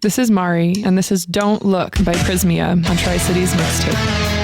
This is Mari, and this is Don't Look by Prismia on Tri-Cities Mixtape.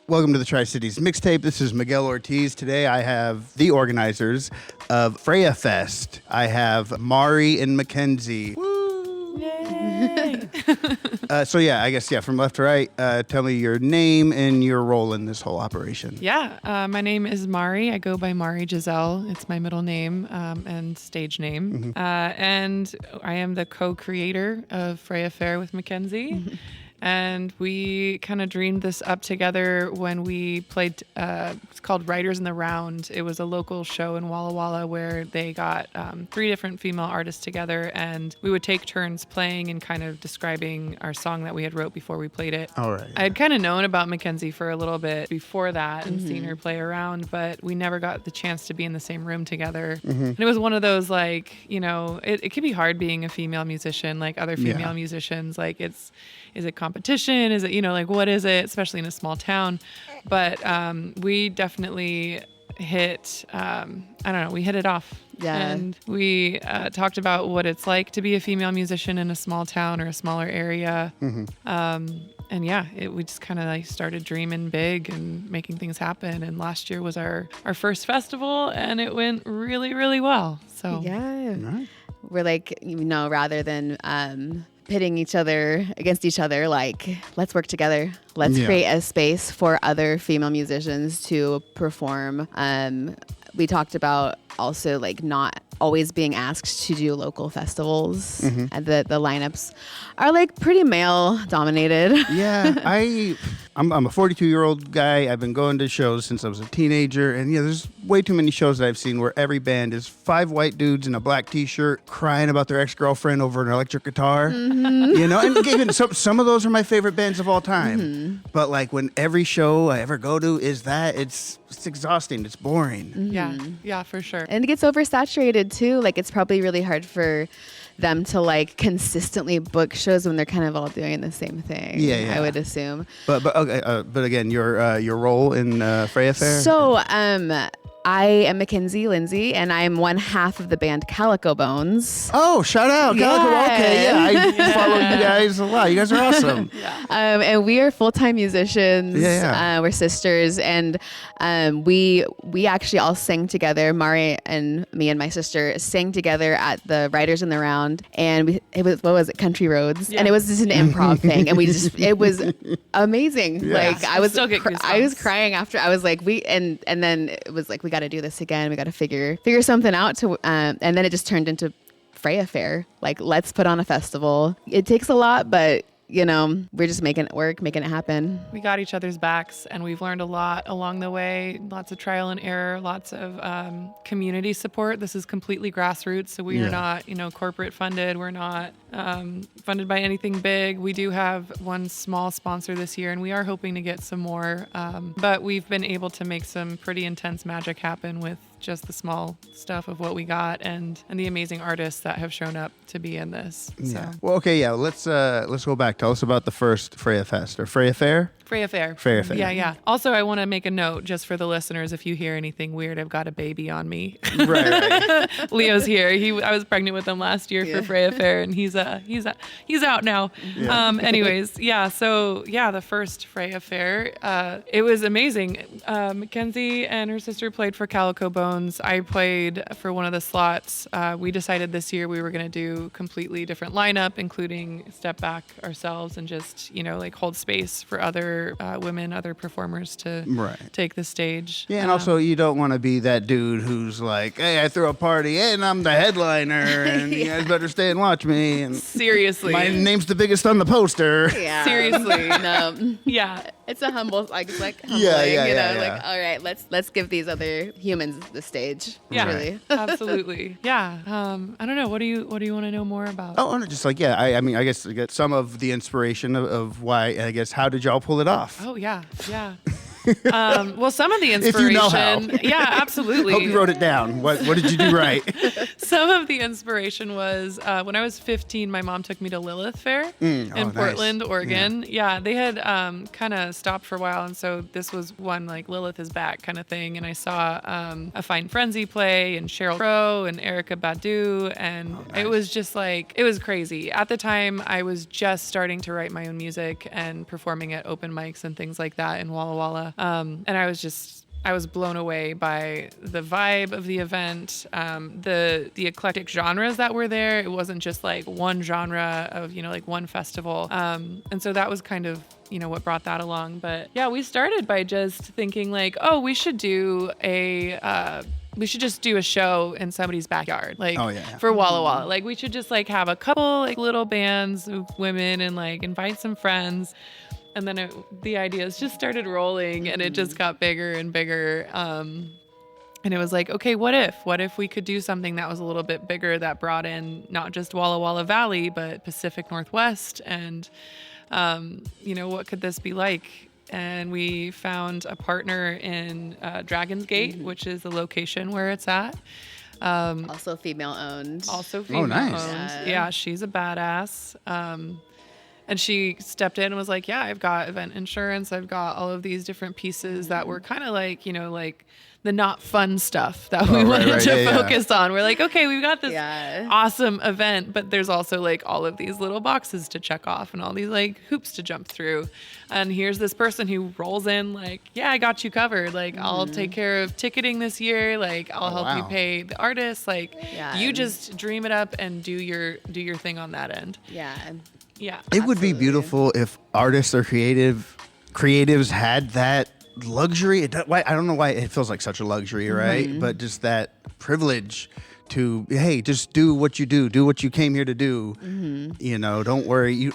Welcome to the Tri-Cities Mixtape. This is Miguel Ortiz. Today I have the organizers of Freya Fest. I have Mari and Mackenzie. Woo! Yay! From left to right, tell me your name and your role in this whole operation. My name is Mari. I go by Mari Giselle. It's my middle name and stage name. And I am the co-creator of Freya Fair with Mackenzie. And we kind of dreamed this up together when we played, it's called Writers in the Round. It was a local show in Walla Walla where they got 3 different female artists together, and we would take turns playing and kind of describing our song that we had wrote before we played it. All right. I had kind of known about Mackenzie for a little bit before that and seen her play around, but we never got the chance to be in the same room together. And it was one of those, like, you know, it can be hard being a female musician, like other female musicians. Like, is it competition? Is it, you know, like, what is it, especially in a small town? But we definitely hit, we hit it off. Yeah. And we talked about what it's like to be a female musician in a small town or a smaller area. We just kind of like started dreaming big and making things happen. And last year was our first festival, and it went really, really well. So yeah, we're like, you know, rather than pitting each other against each other, like, let's work together. Let's create a space for other female musicians to perform. We talked about also like not always being asked to do local festivals. And the lineups are like pretty male dominated. Yeah, I'm a 42-year-old guy. I've been going to shows since I was a teenager, and there's way too many shows that I've seen where every band is 5 white dudes in a black T-shirt crying about their ex-girlfriend over an electric guitar. And even some of those are my favorite bands of all time. But like when every show I ever go to is that, it's exhausting. It's boring. Yeah, for sure. And it gets oversaturated too. Like it's probably really hard for them to like consistently book shows when they're kind of all doing the same thing. Yeah. I would assume. But again, your role in Freya Fair. So I am Mackenzie Lindsay, and I'm one half of the band Calico Bones. Oh, shout out. Calico. Okay, I follow you guys a lot. You guys are awesome. And we are full-time musicians. We're sisters, and we actually all sang together. Mari and me and my sister sang together at the Riders in the Round, and it was Country Roads, and it was just an improv thing, and it was amazing. Like I was crying after. I was like, and then it was like, we got to do this again. We got to figure something out to, and then it just turned into Freya Fair. Like, let's put on a festival. It takes a lot, but we're just making it work, making it happen. We got each other's backs, and we've learned a lot along the way. Lots of trial and error, lots of community support. This is completely grassroots, so we are not, corporate funded. We're not funded by anything big. We do have one small sponsor this year, and we are hoping to get some more. But we've been able to make some pretty intense magic happen with just the small stuff of what we got, and the amazing artists that have shown up to be in this. Yeah. Well, okay. Yeah. Let's go back. Tell us about the first Freya Fest or Freya Fair. Freya Fair. Freya Fair. Yeah. Also, I want to make a note just for the listeners. If you hear anything weird, I've got a baby on me. Right. Leo's here. I was pregnant with him last year for Freya Fair, and he's out now. Yeah. Anyways, yeah. So the first Freya Fair, it was amazing. Mackenzie and her sister played for Calico Bones. I played for one of the slots. We decided this year we were going to do completely different lineup, including step back ourselves and just hold space for other women, other performers to take the stage. Yeah, and also you don't want to be that dude who's like, hey, I threw a party and I'm the headliner and you guys better stay and watch me. And seriously, my name's the biggest on the poster. Yeah. Seriously. No. Yeah. It's a humble, humbling, like, all right, let's give these other humans the stage. Yeah, really. Absolutely. Yeah. I don't know. What do you want to know more about? Oh, just like, I mean, I guess to get some of the inspiration of why, I guess, how did y'all pull it off? Oh, yeah. Well, some of the inspiration. If you know how. Yeah, absolutely. Hope you wrote it down. What did you do right? Some of the inspiration was when I was 15, my mom took me to Lilith Fair in Portland, Oregon. Yeah, they had kind of stopped for a while, and so this was one like Lilith is back kind of thing. And I saw a Fine Frenzy play and Sheryl Crow and Erykah Badu, and it was just like, it was crazy. At the time, I was just starting to write my own music and performing at open mics and things like that in Walla Walla. And I was blown away by the vibe of the event, the eclectic genres that were there. It wasn't just like one genre of, like one festival. And so that was kind of, what brought that along. But yeah, we started by just thinking like, oh, we should just do a show in somebody's backyard, for Walla Walla. Like we should just like have a couple like little bands of women and like invite some friends. And then the ideas just started rolling, and it just got bigger and bigger. And it was like, okay, what if we could do something that was a little bit bigger, that brought in not just Walla Walla Valley, but Pacific Northwest, and what could this be like? And we found a partner in Dragon's Gate, which is the location where it's at. Also female owned. Oh, nice. Yeah, she's a badass. And she stepped in and was like, yeah, I've got event insurance. I've got all of these different pieces that were kind of like, like the not fun stuff that we wanted to focus on. We're like, okay, we've got this awesome event, but there's also like all of these little boxes to check off and all these like hoops to jump through. And here's this person who rolls in like, yeah, I got you covered. Like, I'll take care of ticketing this year. Like, I'll help you pay the artists. Like, you just dream it up and do your thing on that end. Yeah. Yeah, it would be beautiful if artists or creatives had that luxury. I don't know why it feels like such a luxury, right? But just that privilege to, hey, just do what you do what you came here to do. Don't worry.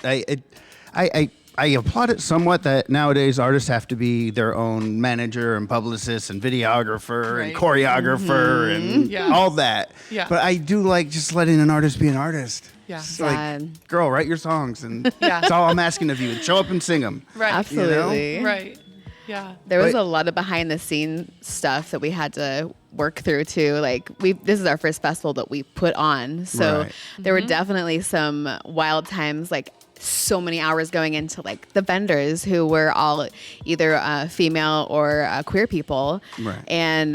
I applaud it somewhat that nowadays artists have to be their own manager and publicist and videographer and choreographer and all that. Yeah. But I do like just letting an artist be an artist. Yeah. Just like, girl, write your songs and Yeah. that's all I'm asking of you. And show up and sing them. Right. Absolutely. Right. Yeah. There was a lot of behind the scenes stuff that we had to work through too. Like this is our first festival that we put on. So there were definitely some wild times, like so many hours going into like the vendors who were all either female or queer people. Right. And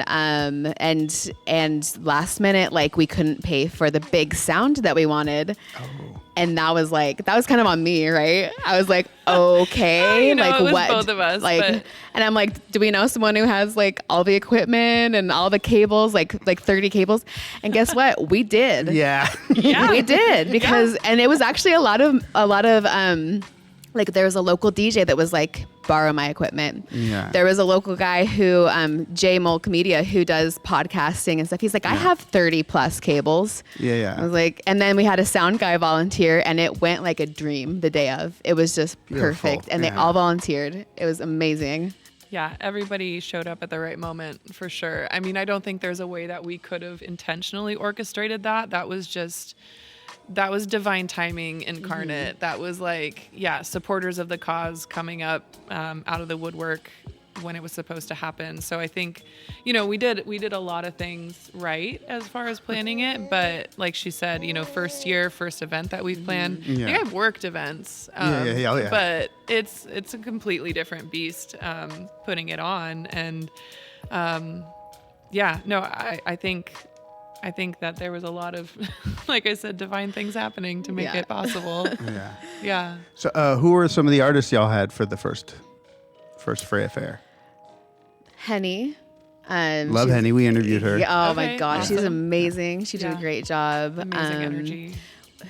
last minute, like we couldn't pay for the big sound that we wanted. Oh. And that was kind of on me, right? I was like, okay, You know, like it was what? both of us, like, but- and I'm like, do we know someone who has like all the equipment and all the cables, like 30 cables? And guess what? We did. Yeah. Yeah. We did because, and it was actually a lot of like there was a local DJ that was like, borrow my equipment. Yeah. There was a local guy who, Jay Molk Media, who does podcasting and stuff. He's like, I have 30 plus cables. Yeah. I was like, and then we had a sound guy volunteer and it went like a dream the day of. It was just perfect. And they all volunteered. It was amazing. Yeah, everybody showed up at the right moment for sure. I mean, I don't think there's a way that we could have intentionally orchestrated that. That was divine timing incarnate. Mm-hmm. That was like, supporters of the cause coming up out of the woodwork when it was supposed to happen. So I think, we did a lot of things right as far as planning it. But like she said, first event that we've planned. Yeah. I think I've worked events, but it's a completely different beast putting it on. And I think that there was a lot of, like I said, divine things happening to make it possible. Yeah. So who were some of the artists y'all had for the first Freya Fair? Henny. Love Henny. We interviewed her. Oh Okay, my gosh, awesome. she's amazing. She did a great job. Amazing energy.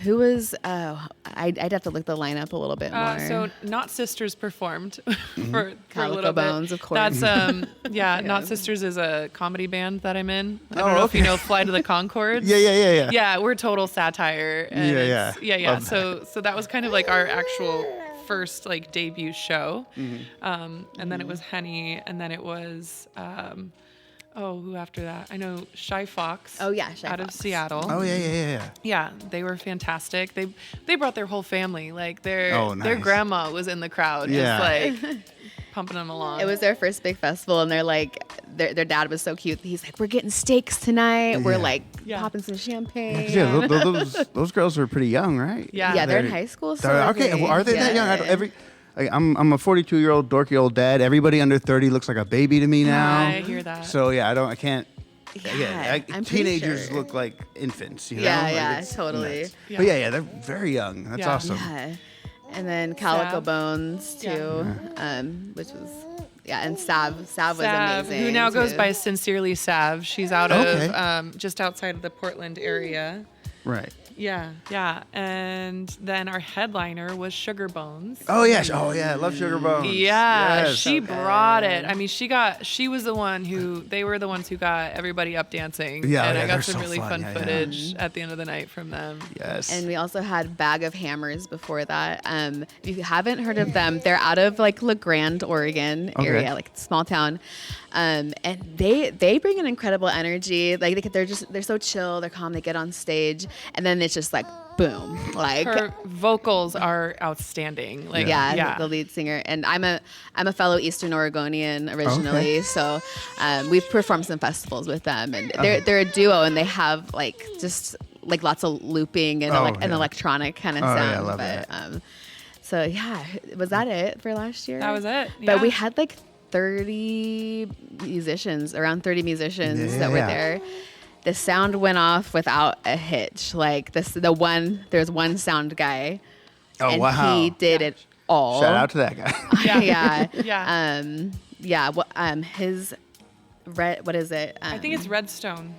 Who was? I'd have to look the lineup a little bit more. So Not Sisters performed for a Calico little bit. Bones, of course. That's Not Sisters is a comedy band that I'm in. I don't know if you know Fly to the Conchords. Yeah. Yeah, we're total satire. And Yeah. Yeah. So that was kind of like our actual first like debut show. And then it was Henny, and then it was who after that? I know Shy Fox. Oh yeah, Shy out Fox. of Seattle. Oh yeah. Yeah, they were fantastic. They brought their whole family. Like their nice. grandma was in the crowd, just like pumping them along. It was their first big festival, and they're like, their dad was so cute. He's like, we're getting steaks tonight. We're like popping some champagne. Yeah, those girls were pretty young, right? Yeah. They're in high school. So Okay, well, are they that young? I'm a 42-year-old dorky old dad. Everybody under 30 looks like a baby to me now. I hear that. So I can't. I'm pretty Teenagers sure. look like infants. Yeah, It's totally. nuts. Yeah. But they're very young. That's awesome. Yeah. And then Calico Sav. Bones too, which was and Sav was amazing. who now goes too. by Sincerely Sav. She's out of just outside of the Portland area. Right. Yeah. And then our headliner was Sugar Bones. Oh yeah. I love Sugar Bones. Yeah, Yes. she brought it. I mean, she was the one they were the ones who got everybody up dancing. Yeah, and I they're got some so really fun. fun Yeah. footage at the end of the night from them. Yes. And we also had Bag of Hammers before that. If you haven't heard of them, they're out of like La Grande, Oregon area, like small town. And they bring an incredible energy. Like they're so chill, they're calm, they get on stage, and then it's just like boom. Like Her vocals are outstanding. Like the lead singer. And I'm a fellow Eastern Oregonian originally, so we've performed some festivals with them, and they're a duo, and they have like just like lots of looping and an electronic kind of sound. Yeah, I love that. So was that it for last year? That was it. But we had like 30 musicians that were there. The sound went off without a hitch. Like there's one sound guy. Oh, and wow. he did it all. Shout out to that guy. His what is it? I think it's Redstone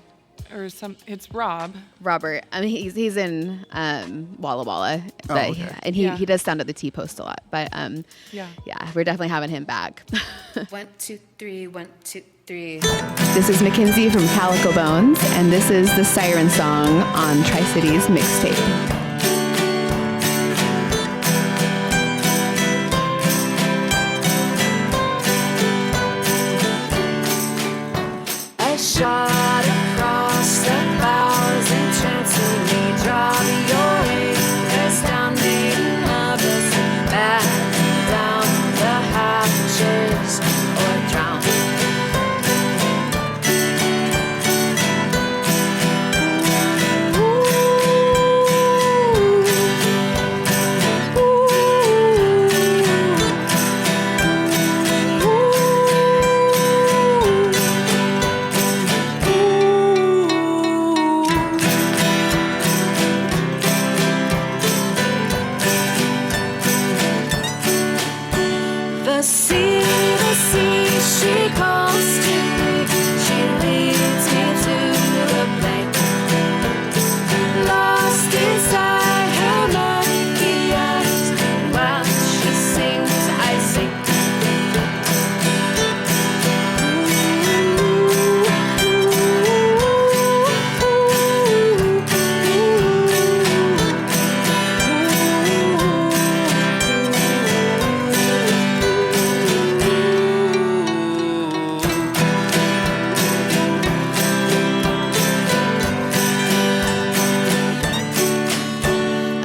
or it's Rob. Robert. I mean, he's in Walla Walla, but and he does sound at the T Post a lot. But we're definitely having him back. 1, 2, 3, 1, 2, 3. This is Mackenzie from Calico Bones, and this is the Siren Song on Tri-Cities Mixtape. lose or drown. The sea, she calls to me. She leads me to the bank. Lost inside her murky eyes. While she sings, I sing.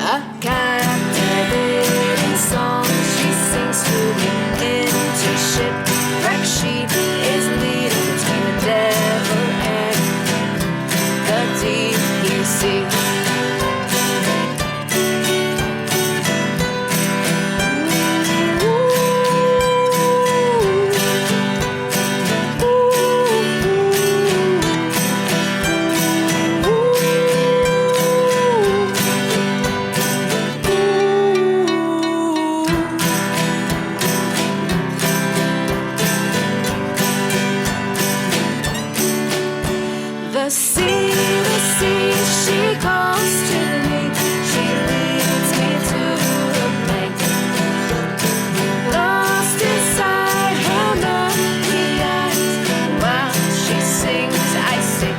A captivating song she sings to me into shipwreck. She is leading between the devil and the deep sea. The sea, she calls to me. She leads me to the bank. Lost inside her murky eyes. While she sings, I sing.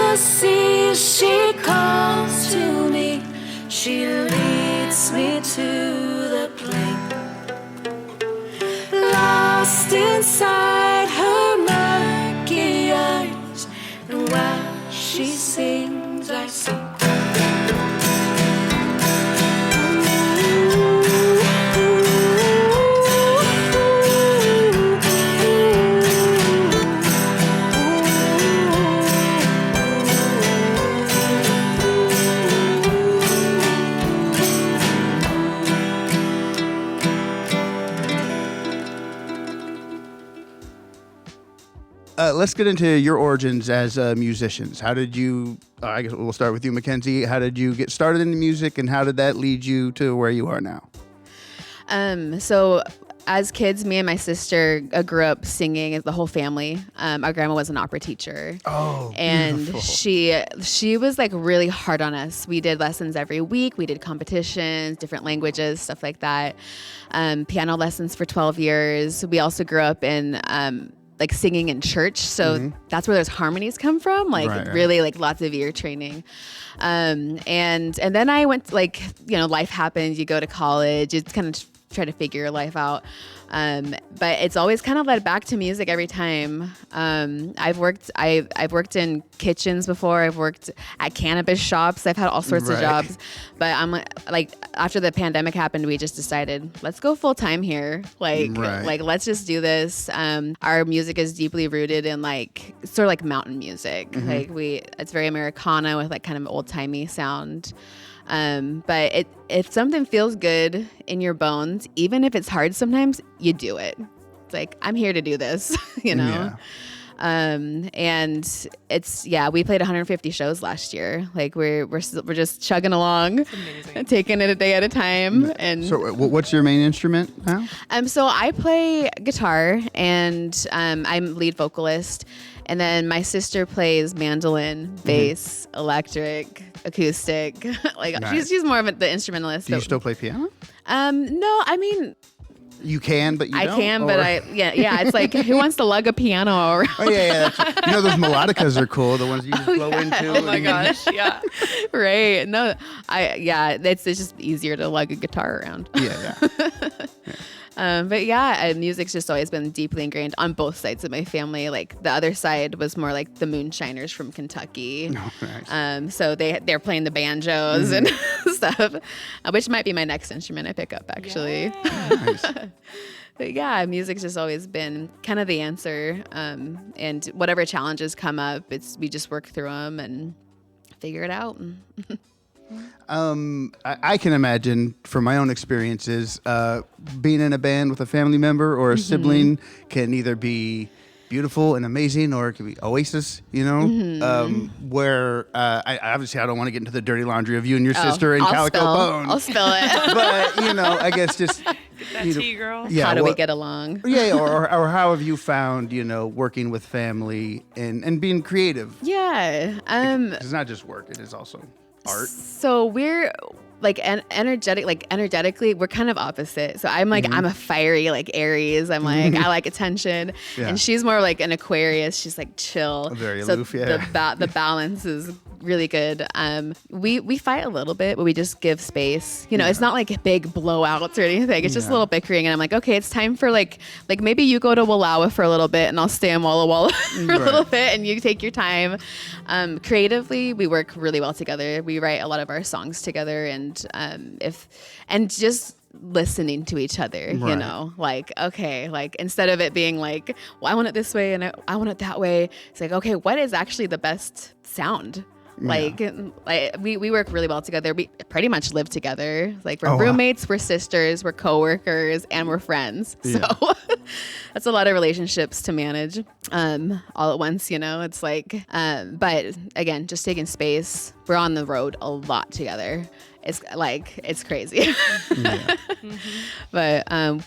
The sea, she calls to me. She leads me to the plank. Lost inside her murky eyes. And while she sings, I sing. Let's get into your origins as musicians. How did you, I guess we'll start with you, Mackenzie. How did you get started in the music and how did that lead you to where you are now? So as kids, me and my sister grew up singing as the whole family. Our grandma was an opera teacher. Oh, and beautiful. she was like really hard on us. We did lessons every week. We did competitions, different languages, stuff like that. Piano lessons for 12 years. We also grew up in like singing in church. So that's where those harmonies come from. Like really like lots of ear training. And then I went like, life happens, you go to college, it's kind of try to figure your life out. But it's always kind of led back to music every time. I've worked in kitchens before. I've worked at cannabis shops. I've had all sorts of jobs. But I'm like, after the pandemic happened, we just decided, let's go full time here. Like let's just do this. Our music is deeply rooted in like sort of like mountain music. Like it's very Americana with like kind of old timey sound. But if something feels good in your bones, even if it's hard sometimes, you do it. It's like, I'm here to do this, Yeah. And it's, we played 150 shows last year. Like we're just chugging along, taking it a day at a time. And so what's your main instrument now? So I play guitar and, I'm lead vocalist. And then my sister plays mandolin, bass, electric, acoustic. Like nice. she's more of the instrumentalist. Do you still play piano? No, I mean, You can, but you I don't? can, but yeah. It's like, who wants to lug a piano around? Oh, yeah. You know, those melodicas are cool. The ones you just blow into. Oh my gosh, yeah. Right. No, it's just easier to lug a guitar around. Yeah. But yeah, music's just always been deeply ingrained on both sides of my family. Like the other side was more like the moonshiners from Kentucky. Oh, nice. So they're playing the banjos and stuff, which might be my next instrument I pick up actually. Yeah. Nice. But yeah, music's just always been kind of the answer. And whatever challenges come up, we just work through them and figure it out. I can imagine from my own experiences, being in a band with a family member or a sibling can either be beautiful and amazing, or it can be oasis, you know, where I obviously I don't want to get into the dirty laundry of you and your sister and Calico Bone. I'll spill it. But, you know, I guess just... That tea, girl. Yeah, How do we get along? Yeah, or how have you found, you know, working with family and being creative? Yeah. It's not just work, it is also art. So we're like energetically, we're kind of opposite. So I'm like, I'm a fiery, like Aries. I'm like, I like attention. Yeah. And she's more like an Aquarius. She's like chill. Very so aloof, yeah. The balance is really good. We fight a little bit, but we just give space. You know, it's not like big blowouts or anything. It's just a little bickering. And I'm like, okay, it's time for like maybe you go to Walla for a little bit and I'll stay in Walla for a little bit and you take your time. Creatively, we work really well together. We write a lot of our songs together and just listening to each other, you know, like, okay, like instead of it being like, well, I want it this way and I want it that way. It's like, okay, what is actually the best sound? Like we work really well together. We pretty much live together. Like we're roommates, we're sisters, we're coworkers, and we're friends. So that's a lot of relationships to manage all at once, you know. It's like, but again, just taking space. We're on the road a lot together. It's crazy. But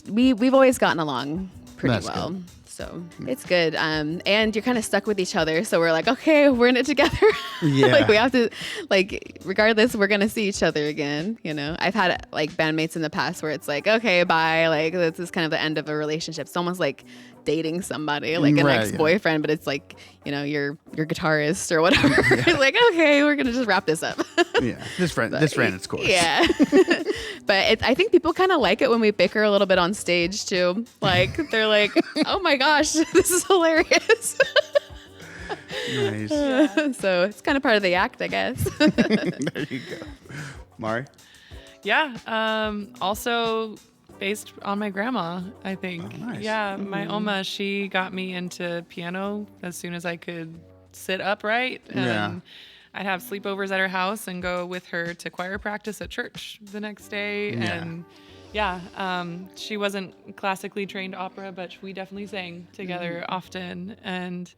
we've always gotten along pretty well. Good. So it's good. And you're kind of stuck with each other. So we're like, okay, we're in it together. Yeah. Like we have to, like, regardless, we're going to see each other again. You know, I've had like bandmates in the past where it's like, okay, bye. Like this is kind of the end of a relationship. It's almost like dating somebody, like an ex-boyfriend, but it's like, you know, your guitarist or whatever. It's like, okay, we're going to just wrap this up. This ran its course. Yeah. But I think people kind of like it when we bicker a little bit on stage too. Like they're like, oh my gosh, this is hilarious. Nice. So it's kind of part of the act, I guess. There you go. Mari? Yeah. Also based on my grandma, I think. Oh, nice. Yeah. My Oma, she got me into piano as soon as I could sit upright. And I'd have sleepovers at her house and go with her to choir practice at church the next day. And she wasn't classically trained opera, but we definitely sang together often. And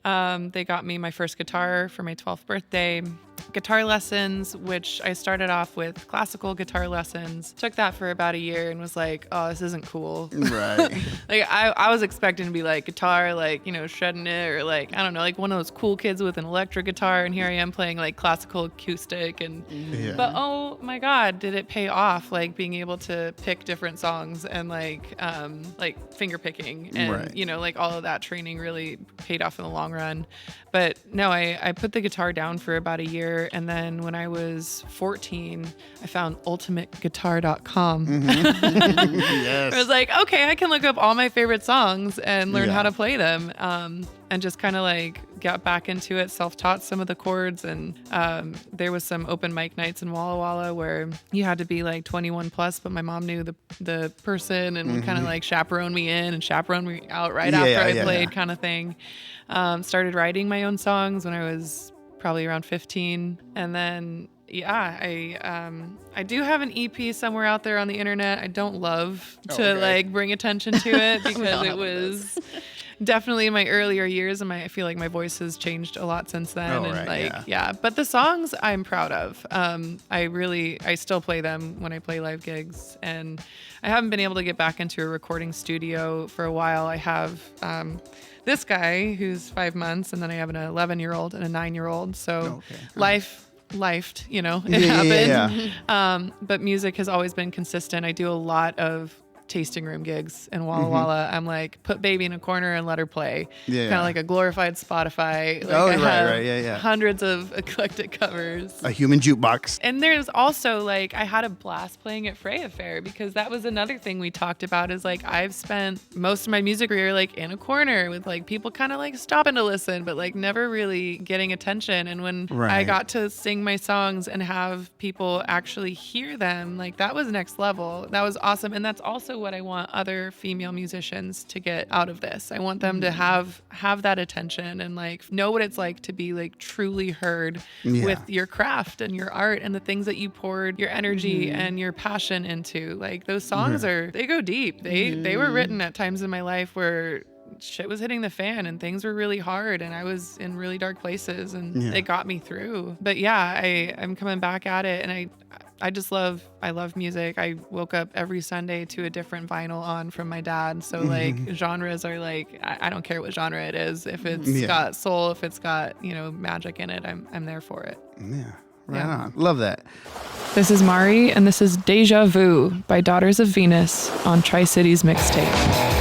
they got me my first guitar for my 12th birthday. Guitar lessons, which I started off with classical guitar lessons. Took that for about a year and was like, oh, this isn't cool. Right. Like I was expecting to be like guitar, like, you know, shredding it, or like, I don't know, like one of those cool kids with an electric guitar. And here I am playing like classical acoustic. And but oh my God, did it pay off? Like being able to pick different songs and like finger picking and you know, like all of that training really paid off in the long run. But no, I put the guitar down for about a year. And then when I was 14, I found ultimateguitar.com. Yes. I was like, okay, I can look up all my favorite songs and learn how to play them. And just kind of like got back into it, self-taught some of the chords. And there was some open mic nights in Walla where you had to be like 21 plus, but my mom knew the person and would kind of like chaperone me in and chaperone me out right after I played kind of thing. Started writing my own songs when I was probably around 15. And then, I do have an EP somewhere out there on the internet. I don't love to like bring attention to it because it was definitely in my earlier years, and I feel like my voice has changed a lot since then. But the songs I'm proud of. I still play them when I play live gigs, and I haven't been able to get back into a recording studio for a while. I have this guy who's 5 months, and then I have an 11-year-old and a 9-year-old. So lifed, you know, it happened. But music has always been consistent. I do a lot of tasting room gigs and Walla Walla, I'm like, put baby in a corner and let her play. Kind of like a glorified Spotify. Like I have hundreds of eclectic covers. A human jukebox. And there's also like, I had a blast playing at Freya Fair because that was another thing we talked about is like, I've spent most of my music career like in a corner with like people kind of like stopping to listen, but like never really getting attention. And when I got to sing my songs and have people actually hear them, like that was next level. That was awesome. And that's also what I want other female musicians to get out of this. I want them to have that attention and like know what it's like to be like truly heard with your craft and your art and the things that you poured your energy and your passion into. Like those songs they go deep. They were written at times in my life where shit was hitting the fan and things were really hard and I was in really dark places and it got me through. But yeah, I'm coming back at it and I love music. I woke up every Sunday to a different vinyl on from my dad. So like genres are like, I don't care what genre it is. If it's got soul, if it's got, magic in it, I'm there for it. Yeah. Right on. Love that. This is Mari and this is Deja Vu by Daughters of Venus on Tri-Cities Mixtape.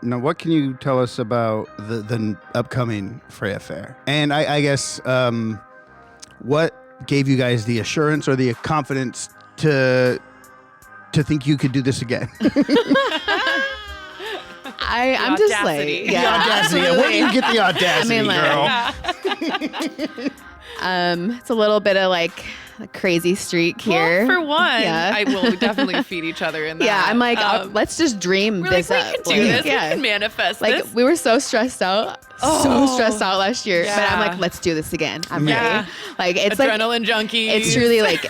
Now, what can you tell us about the upcoming Freya Fair? And I guess what gave you guys the assurance or the confidence to think you could do this again? I'm just like, the audacity. Where do you get the audacity, girl? It's a little bit of like a crazy streak here. Well, for one, I will definitely feed each other in that. Yeah, I'm like, let's just dream this up. We can do this. We can manifest this. Like, we were so stressed out. So stressed out last year. Yeah. But I'm like, let's do this again. I'm ready. Like, it's adrenaline like, junkies. It's truly like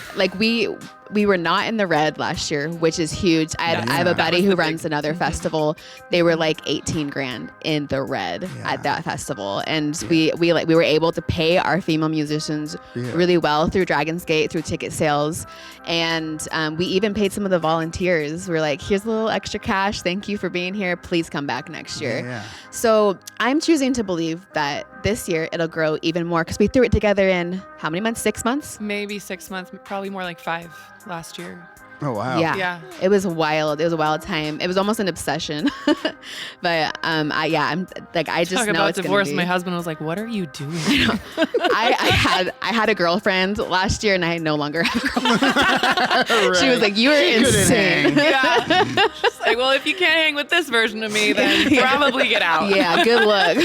we were not in the red last year, which is huge. I have a buddy who runs another festival. They were like 18 grand in the red at that festival. And we were able to pay our female musicians really well through Dragon's Gate, through ticket sales. And we even paid some of the volunteers. We're like, here's a little extra cash. Thank you for being here. Please come back next year. Yeah. So I'm choosing to believe that this year it'll grow even more because we threw it together in how many months? 6 months? Maybe 6 months, probably more like 5 last year. Oh, wow. Yeah. It was wild. It was a wild time. It was almost an obsession. But I'm like, I just Talk know about it's divorce. gonna be. My husband was like, "What are you doing?" I had a girlfriend last year and I no longer have a girlfriend. She was like, "You are insane." Yeah. She's like, well, if you can't hang with this version of me, then probably get out. Yeah, good luck.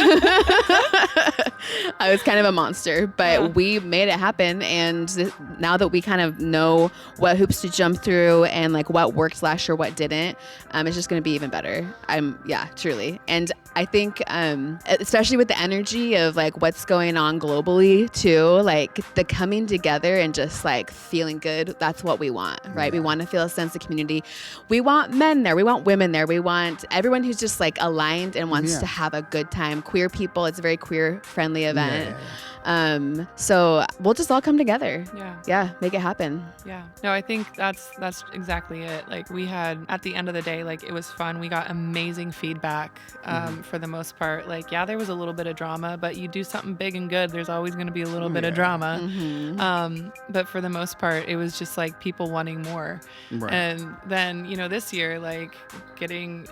I was kind of a monster, but we made it happen. And now that we kind of know what hoops to jump through and like what worked last year, what didn't, it's just going to be even better. Truly. And I think, especially with the energy of like what's going on globally too, like the coming together and just like feeling good. That's what we want, right? We want to feel a sense of community. We want men there. We want women there. We want everyone who's just like aligned and wants to have a good time. Queer people. It's a very queer friendly event. So we'll just all come together. Yeah. Make it happen. Yeah. No, I think that's exactly it. Like we had, at the end of the day, like it was fun. We got amazing feedback for the most part. Like, there was a little bit of drama, but you do something big and good, there's always going to be a little bit of drama. But for the most part, it was just like people wanting more. Right. And then, this year, like getting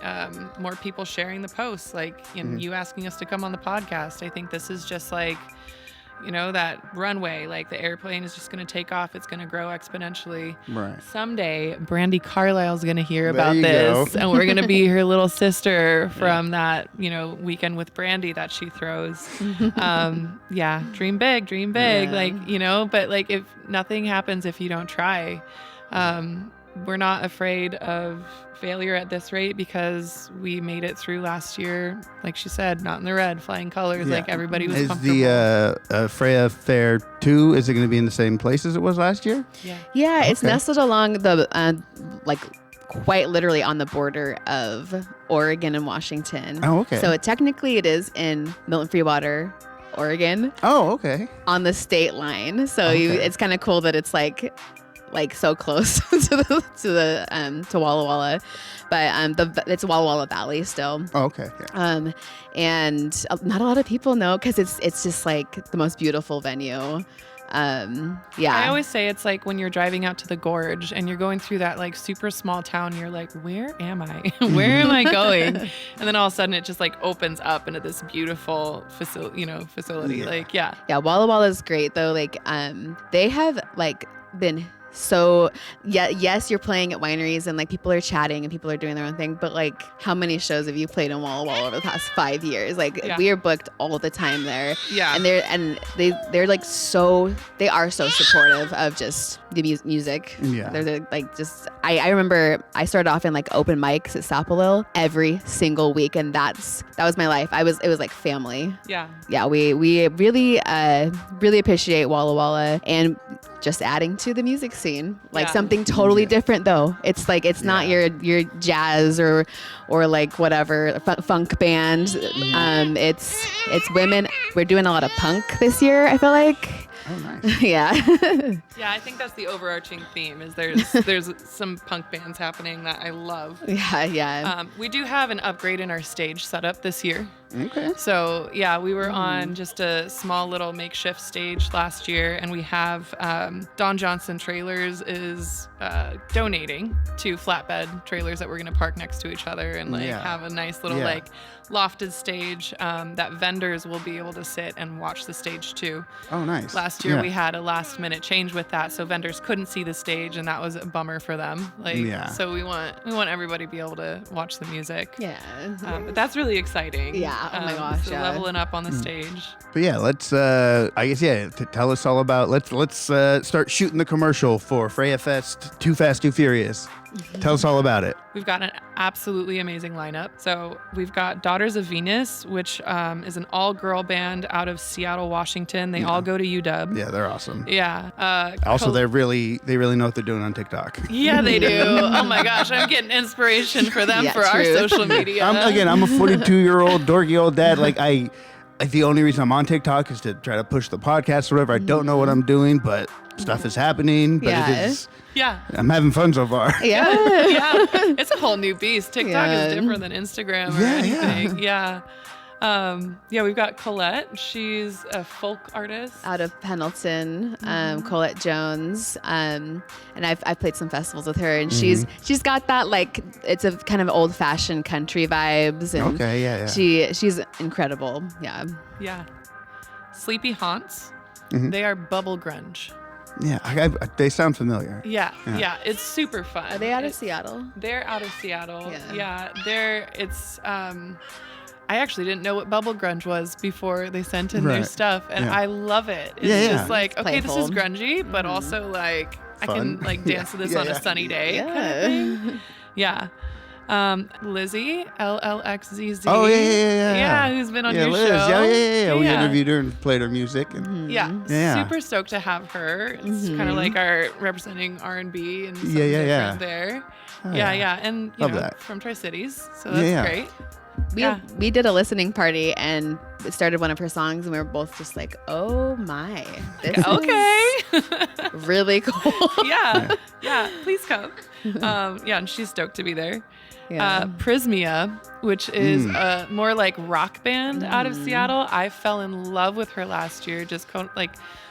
more people sharing the posts, like you asking us to come on the podcast. I think this is just like, that runway, like the airplane is just going to take off. It's going to grow exponentially. Right. Someday, Brandy Carlisle's going to hear about this, and we're going to be her little sister from that, weekend with Brandy that she throws. Dream big, like, but like if nothing happens if you don't try, we're not afraid of failure at this rate because we made it through last year, like she said, not in the red, flying colors, like everybody was comfortable. Is the Freya Fair 2, is it going to be in the same place as it was last year? Yeah, it's nestled along the, quite literally on the border of Oregon and Washington. Oh, okay. So technically it is in Milton Freewater, Oregon. Oh, okay. On the state line. So it's kind of cool that it's like so close to Walla Walla, but it's Walla Walla Valley still. Oh, okay. Yeah. And not a lot of people know because it's just like the most beautiful venue. I always say it's like when you're driving out to the gorge and you're going through that like super small town, you're like, where am I? Where am I going? And then all of a sudden it just like opens up into this beautiful facility. Walla Walla is great though. Like they have like been so yes, you're playing at wineries and like people are chatting and people are doing their own thing, but like how many shows have you played in Walla Walla over the past 5 years? Like we are booked all the time there. And they're like they are so supportive of just the music. They're like just I remember I started off in like open mics at Sapalil every single week, and that was my life. It was like family. We really appreciate Walla Walla and just adding to the music scene, like something totally different though. It's like it's not your jazz or like whatever funk band. It's women. We're doing a lot of punk this year, I feel like. Oh, nice. Yeah, I think that's the overarching theme is there's some punk bands happening that I love. We do have an upgrade in our stage setup this year. Okay. So we were on just a small little makeshift stage last year, and we have Don Johnson Trailers is donating 2 flatbed trailers that we're going to park next to each other and have a nice little like lofted stage that vendors will be able to sit and watch the stage too. Oh, nice. Last year we had a last minute change with that, so vendors couldn't see the stage, and that was a bummer for them. So we want everybody to be able to watch the music. But that's really exciting. Oh my gosh. Leveling up on the stage. But let's tell us all about let's start shooting the commercial for Freya Fest Too Fast Too Furious. Tell us all about it. We've got an absolutely amazing lineup. So we've got Daughters of Venus, which is an all-girl band out of Seattle, Washington. They all go to UW. Yeah, they're awesome. Yeah. Also, they really know what they're doing on TikTok. Yeah, they do. Oh my gosh, I'm getting inspiration for them for our true. social media. I'm a 42-year-old dorky old dad. Like the only reason I'm on TikTok is to try to push the podcast or whatever. I don't know what I'm doing, but stuff is happening. But it is. Yeah. I'm having fun so far. Yeah. Yeah. It's a whole new beast. TikTok is different than Instagram or anything. Yeah. We've got Colette. She's a folk artist Out of Pendleton, Colettejones, and I've played some festivals with her, and she's got that like it's a kind of old fashioned country vibes, and Okay, yeah. she's incredible. Yeah. Yeah. SLEEPYHAUNTS. They are bubble grunge. Yeah, they sound familiar. Yeah. It's super fun. Are they out of Seattle? They're out of Seattle. Yeah. I actually didn't know what bubble grunge was before they sent in their Right. stuff, and Yeah. I love it. It's just like, It's okay, this is playful. grungy, but also like I Fun. can like dance to this Yeah, on yeah. a sunny day. Yeah. Kind of thing. Yeah. Lizzie, LLXZZ. Oh, yeah. Yeah, who's been on your Liz. show. Yeah. We interviewed her and played her music. And Yeah. Super stoked to have her. It's kind of like our representing R&B and something Yeah. different there. Oh, Yeah. And you Love know, that. from Tri-Cities, so that's Yeah. great. We did a listening party and it started one of her songs, and we were both just like, "Oh my, this is Okay. really cool." Yeah. Please come. And she's stoked to be there. Yeah. Prismia, which is a more like rock band out of Seattle. I fell in love with her last year, just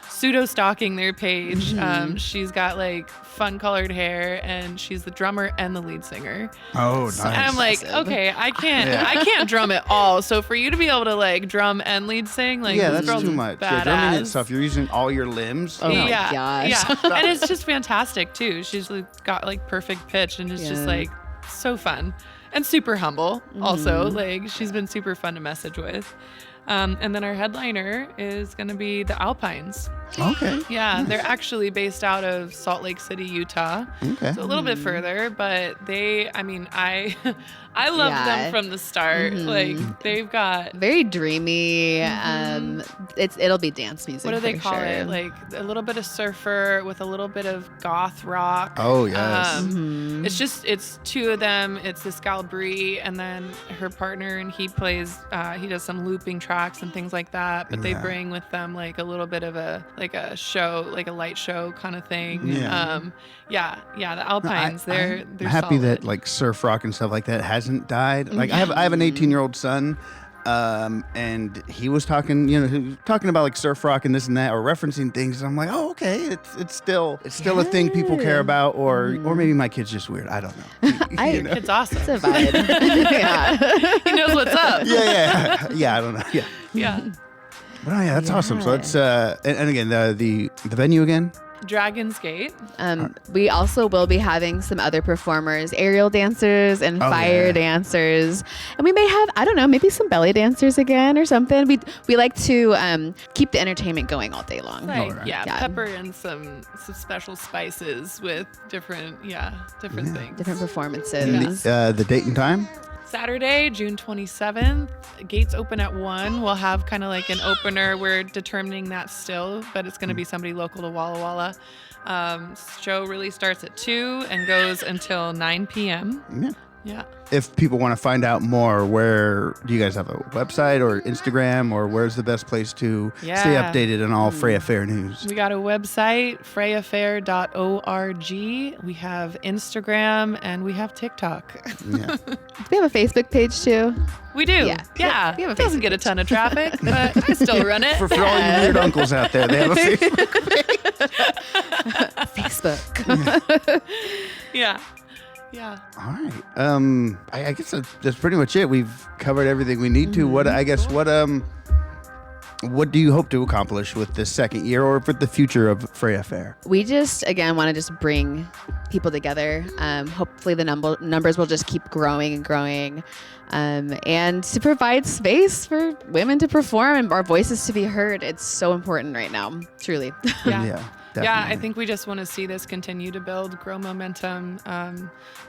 pseudo stalking their page. She's got like fun colored hair, and she's the drummer and the lead singer. Oh, nice. So I'm like, okay, I can't drum at all. So for you to be able to like drum and lead sing, like yeah, this that's girl's too much. badass. Yeah, drumming and stuff. You're using all your limbs. Oh my Yeah, gosh. and it's just fantastic too. She's like, got like perfect pitch, and it's just like so fun and super humble. Also, like she's been super fun to message with. And then our headliner is going to be the Alpines. Okay. Yeah, they're actually based out of Salt Lake City, Utah. Okay. So a little bit further, but I love them from the start. Like they've got, Very dreamy. It'll be dance music. what do they for call sure. it? Like a little bit of surfer with a little bit of goth rock. Oh, yes. It's two of them. It's this gal Bree, and then her partner, and he does some looping tracks and things like that. But they Yeah. bring with them like a little bit of a show, like a light show kind of thing. Yeah. The Alpines. They're I'm happy that solid. like surf rock and stuff like that hasn't died. Like I have an 18-year-old son, and he was talking about like surf rock and this and that, or referencing things. And I'm like, oh, okay, it's still a thing people care about, or maybe my kid's just weird. I don't know. Your kid's awesome. It's a vibe. Yeah. He knows what's up. Yeah. I don't know. Yeah. Yeah. But yeah, that's awesome. So it's and again the venue again. Dragon's Gate. We also will be having some other performers, aerial dancers and fire dancers. And we may have, I don't know, maybe some belly dancers again or something. We like to keep the entertainment going all day long. Like, right. yeah, Yeah. pepper in some special spices with different things. Different And performances. the date and time. Saturday, June 27th. Gates open at 1. We'll have kind of like an opener. We're determining that still, but it's going to be somebody local to Walla Walla. Show really starts at 2 and goes until 9 p.m. Yeah. Yeah. If people want to find out more, where do you guys have a website or Instagram, or where's the best place to stay Yeah. updated on all Freya Fair news? We got a website, freyafair.org. We have Instagram and we have TikTok. Yeah. We have a Facebook page too. We do. Yeah. Yeah. We have a It doesn't Facebook get a ton of traffic, but I still run it. For all you weird uncles out there, they have a Facebook. Facebook. Yeah. Yeah. All right. I guess that's pretty much it. We've covered everything we need to. What do you hope to accomplish with this second year, or for the future of Freya Fair? We just, again, want to just bring people together. Hopefully the numbers will just keep growing and growing. And to provide space for women to perform and our voices to be heard. It's so important right now, truly. Yeah. Yeah, I think we just want to see this continue to build, grow momentum.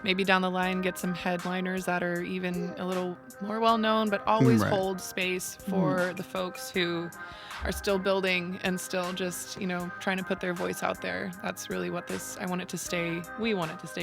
Maybe down the line, get some headliners that are even a little more well known, but always hold space for the folks who are still building and still just, trying to put their voice out there. That's really what we want it to stay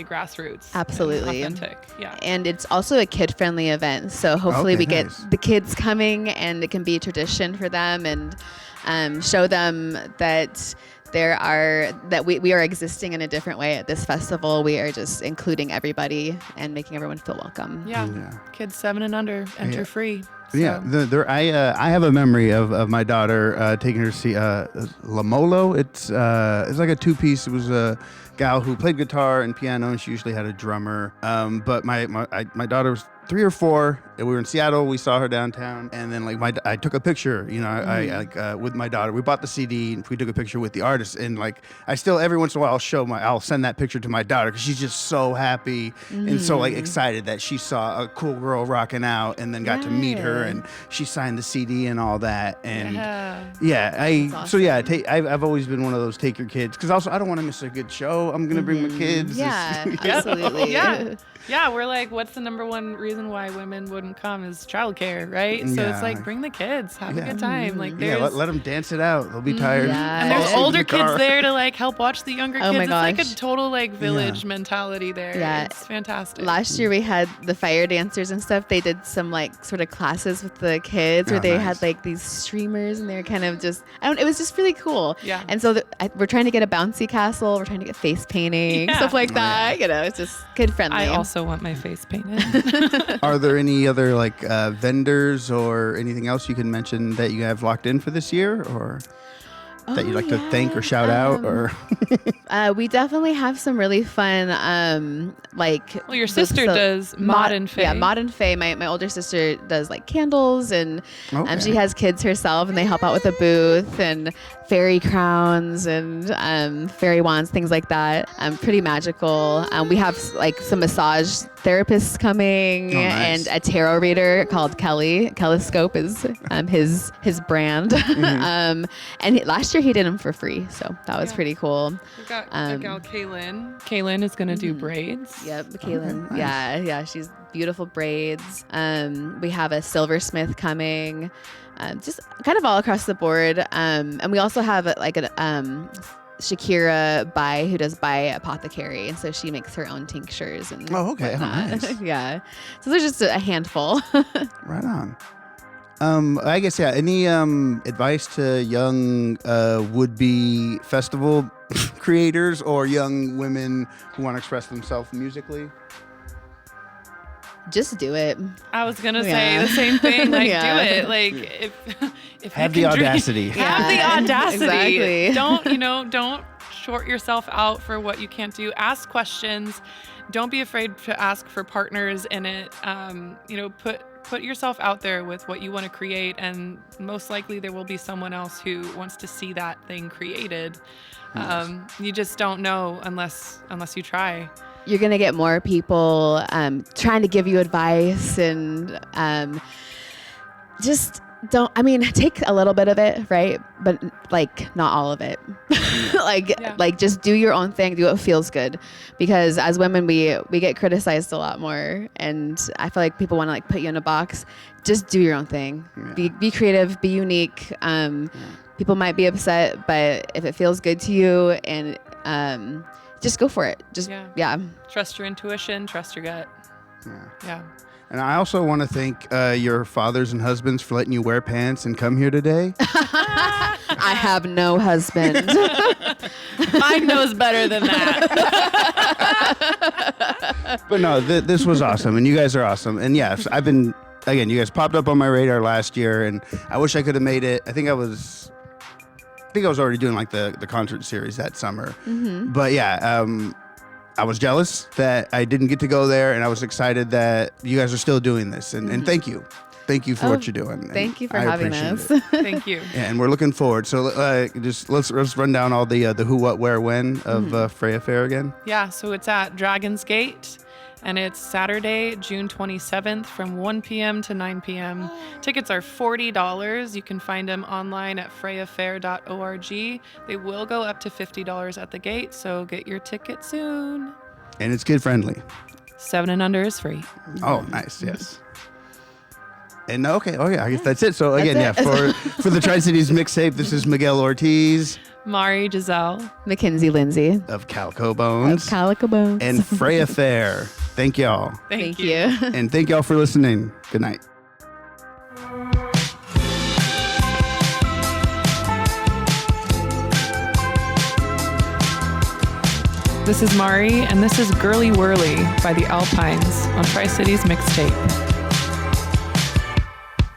grassroots. Absolutely. And authentic. Yeah. And it's also a kid-friendly event. So hopefully we get the kids coming and it can be a tradition for them and show them that we are existing in a different way at this festival. We are just including everybody and making everyone feel welcome. Yeah. Kids 7 and under enter free. So. Yeah, I have a memory of my daughter taking her to see La Molo. It's like a 2-piece. It was a gal who played guitar and piano, and she usually had a drummer. But my daughter was 3 or 4. And we were in Seattle. We saw her downtown, and then I took a picture. I with my daughter. We bought the CD, and we took a picture with the artist. And I still every once in a while I'll send that picture to my daughter because she's just so happy and so excited that she saw a cool girl rocking out, and then got to meet her, and she signed the CD and all that. And awesome. I've always been one of those take your kids, because also I don't want to miss a good show. I'm gonna bring my kids. Yeah, absolutely. Yeah, we're like, what's the number one reason why women wouldn't come is childcare, right? So it's bring the kids, have a good time. Let them dance it out. They'll be tired. And there's older kids there to help watch the younger kids. Oh my gosh. It's a total village mentality there. Yeah. It's fantastic. Last year we had the fire dancers and stuff. They did some sort of classes with the kids where they had these streamers, and they were kind of just, it was just really cool. Yeah. And so we're trying to get a bouncy castle. We're trying to get face painting, stuff like that. It's just kid friendly. I also want my face painted. Are there any other vendors or anything else you can mention that you have locked in for this year, or that you'd like to thank or shout out? Or we definitely have some really fun well, your sister does Mod and Faye. Yeah, Mod and Faye. My older sister does candles, and she has kids herself, and they help out with the booth and fairy crowns and fairy wands, things like that. Pretty magical. We have some massage therapists coming, and a tarot reader called Kelly. Telescope is his brand. And last year he did them for free, so that was pretty cool. We got a gal, Kaylin. Kaylin is gonna do braids. Yep, Kaylin. Nice. Yeah, she's beautiful braids. We have a silversmith coming. Just kind of all across the board. And we also have Shakira Bai, who does Bai Apothecary, and so she makes her own tinctures and nice. Yeah, so there's just a handful. Right on. I guess any advice to young would-be festival creators or young women who want to express themselves musically? Just do it. I was gonna say the same thing. Do it. If have the audacity. Have the audacity. Exactly. Don't short yourself out for what you can't do. Ask questions. Don't be afraid to ask for partners in it. Put yourself out there with what you want to create, and most likely there will be someone else who wants to see that thing created. Nice. You just don't know unless you try. You're going to get more people trying to give you advice, and just take a little bit of it, right? But not all of it. Just do your own thing, do what feels good. Because as women, we get criticized a lot more, and I feel like people want to put you in a box. Just do your own thing. Yeah. Be creative, be unique. People might be upset, but if it feels good to you, and just go for it. Trust your intuition, trust your gut. Yeah. And I also want to thank your fathers and husbands for letting you wear pants and come here today. I have no husband. Mine knows better than that. But no, this was awesome, and you guys are awesome. And yes, you guys popped up on my radar last year, and I wish I could have made it. I think I was already doing the concert series that summer. Mm-hmm. But I was jealous that I didn't get to go there, and I was excited that you guys are still doing this. And thank you. Thank you for what you're doing. Thank you for having us. Thank you. Yeah, and we're looking forward. So let's run down all the who, what, where, when of Freya Fair again. Yeah, so it's at Dragon's Gate. And it's Saturday, June 27th from 1 p.m. to 9 p.m. Tickets are $40. You can find them online at freyafair.org. They will go up to $50 at the gate, so get your ticket soon. And it's kid friendly. 7 and under is free. Oh, nice. Yes. And okay. Oh, yeah. I guess that's it. So again, for the Tri-Cities mixtape, this is Miguel Ortiz. Mari Giselle. Mackenzie Lindsay. Of Calico Bones. Calico Bones. And Freya Fair. Thank y'all. Thank you. And thank y'all for listening. Good night. This is Mari, and this is Girly Whirly by the Alpines on Tri-Cities Mixtape.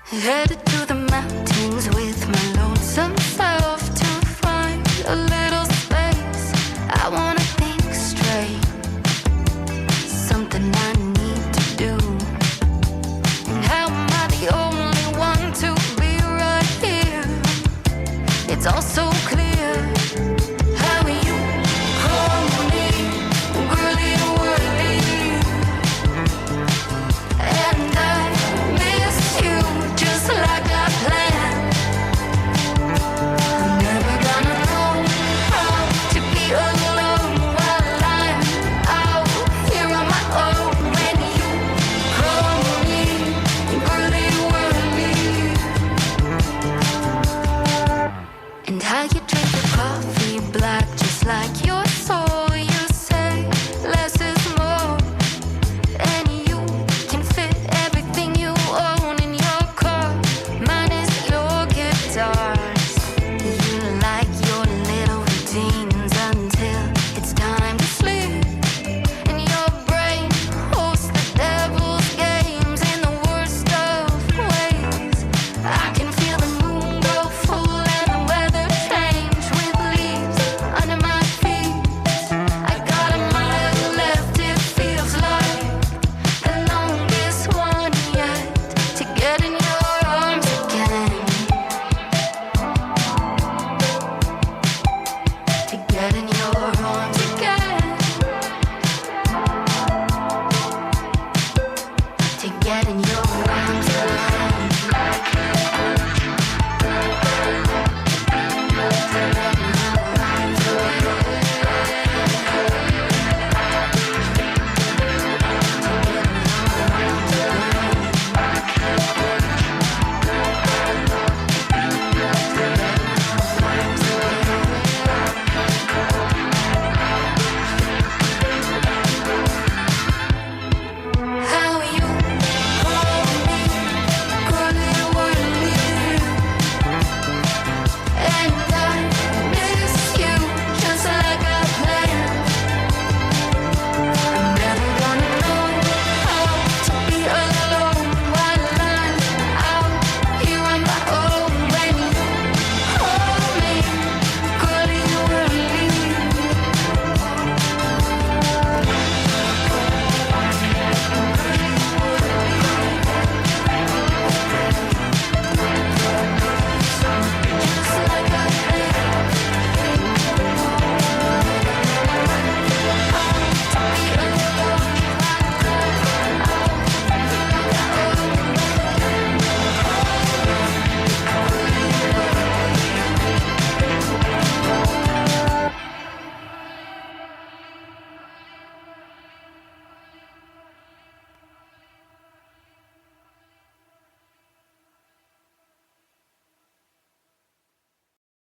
Headed to the mountains with my lonesome self to find a little space. I wanna think straight, something I need to do. And how am I the only one to be right here? It's all so clear. How you call me girly whirly, and I miss you just like I planned. I'm never gonna know how to be alone while I'm out here on my own. When you call me girly whirly, and how you drink your coffee black just like your soul. You say less is more, and you can fit everything you own in your car. Mine is your guitars. You like your little routines until it's time to sleep. And your brain hosts the devil's games in the worst of ways. I can feel the moon go full and the weather change with leaves under my feet. I got a mile left, it feels like the longest one yet, to get in your arms again, to get in your arms again, to get in your